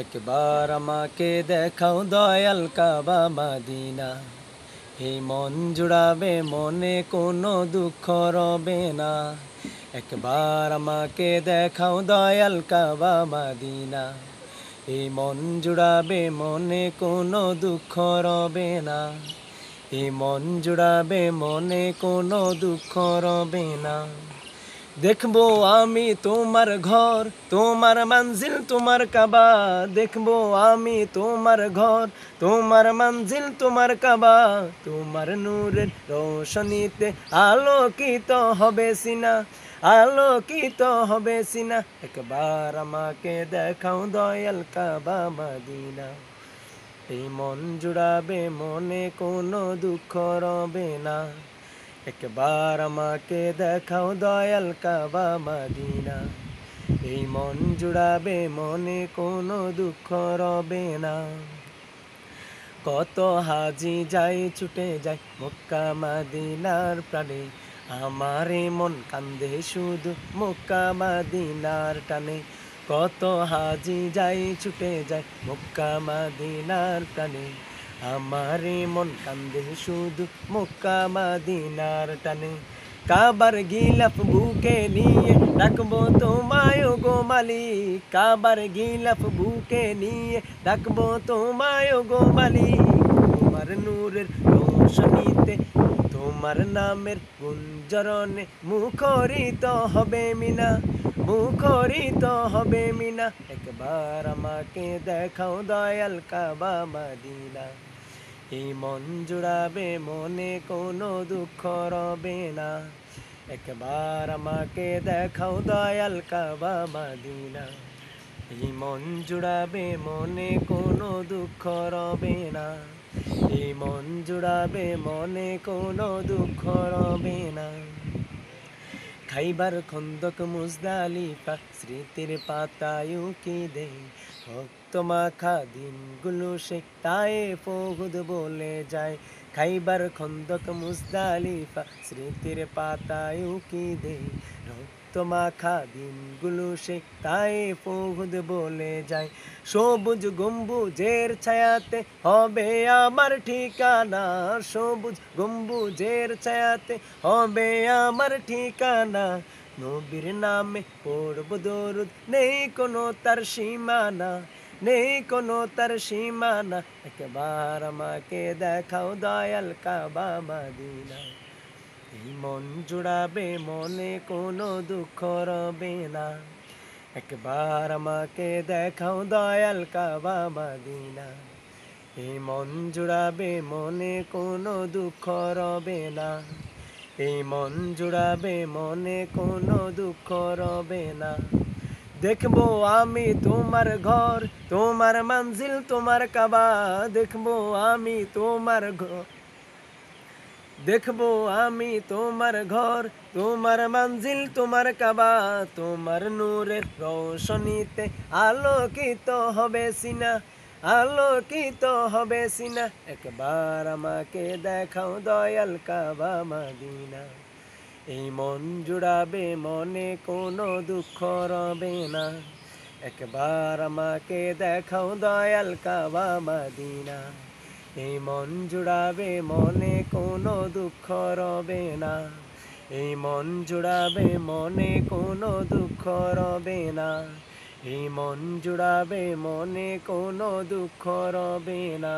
একবার আমাকে দেখাও দয়াল কাবা মাদিনা, এই মন জুড়াবে মনে কোনো দুঃখ রবে না। একবার আমাকে দেখাও দয়াল কাবা মাদিনা, এই মন জুড়াবে মনে কোনো দুঃখ রবে না। এই মন জুড়াবে মনে কোনো দুঃখ রবে না। দেখবো আমি তোমার ঘর, তোমার মঞ্জিল তোমার কাবা। দেখবো আমি তোমার ঘর, তোমার মঞ্জিল তোমার কাবা। তোমার নূরের রোশনীতে আলোকিত হবে সিনা, আলোকিত হবে সিনা। একবার আমাকে দেখাও দয়াল কাবা মদিনা, এই মন জুড়াবে মনে কোনো দুঃখ রবে না। একবার আমাকে দেখাও দয়াল কাবা মদিনা, এই মন জুড়াবে মনে কোনো দুঃখ রবে না। কত হাজি যাই ছুটে যায় মক্কা মদিনার প্রাণে, আমার মন কান্দে শুধু মক্কা মদিনার টানে। কত হাজি যাই ছুটে যায় মক্কা মদিনার প্রাণে, আমার মন কান্দে শুধু মক্কা মদিনার টানে। কাবার গিলাফ বুকে নিয়ে ডাকবো তোমায় গো মালিক, কাবার গিলাফ বুকে নিয়ে ডাকবো তোমায় গো মালিক। তোমার নূরের রোশনীতে তোমার নামের গুঞ্জরণে মুখরিত হবে মিনা, মুখরিত হবে মিনা। একবার আমাকে দেখাও দয়াল কাবা মদিনা, এই মন জুড়াবে মনে কোনো দুঃখ রবে না। একবার আমাকে দেখাও দয়াল কাবা মদিনা, এই মন জুড়াবে মনে কোনো দুঃখ রবে না। এই মন জুড়াবে মনে কোনো দুঃখ রবে না। খাইবার খন্দক মুজদালিফা স্মৃতির পাতায় উকি দেই, ভক্ত মাখা দিনগুলো সে তায়েফ উহুদ বলে যায়। খাইবার খন্দক মুজদালিফা স্মৃতির পাতায় উকি দেই, রক্ত মাখা দিনগুলো সে তায়েফ উহুদ বলে যায়। সবুজ গম্বুজের ছায়াতে হবে আমার ঠিকানা, সবুজ গম্বুজের ছায়াতে হবে আমার ঠিকানা। নবীর নামে পড়ব দরুদ, নেই কোনো তার সীমানা, নেই কোনো তার সীমানা। একবার আমাকে দেখাও দয়াল কাবা মদিনা, এই মন জুড়াবে মনে কোনো দুঃখ রবে না। একবার আমাকে দেখাও দয়াল কাবা মদিনা, এই মন জুড়াবে মনে কোনো দুঃখ রবে না। এই মন জুড়াবে মনে কোনো দুঃখ রবে না। দেখবো আমি তোমার ঘর, তোমার মঞ্জিল তোমার কাবা। দেখবো আমি তোমার ঘর, দেখবো আমি তোমার ঘর, তোমার মঞ্জিল তোমার কাবা। তোমার নূরের রোশনীতে আলোকিত হবে সিনা, আলোকিত হবে সিনা। একবার আমাকে দেখাও দয়াল কাবা মদিনা, এই মন জুড়াবে মনে কোনো দুঃখ রবে না। একবার আমাকে দেখাও দয়াল কাবা মদিনা, এই মন জুড়াবে মনে কোনো দুঃখ রবে না। এই মন জুড়াবে মনে কোনো দুঃখ রবে না। এই মন জুড়াবে মনে কোনো দুঃখ রবে না।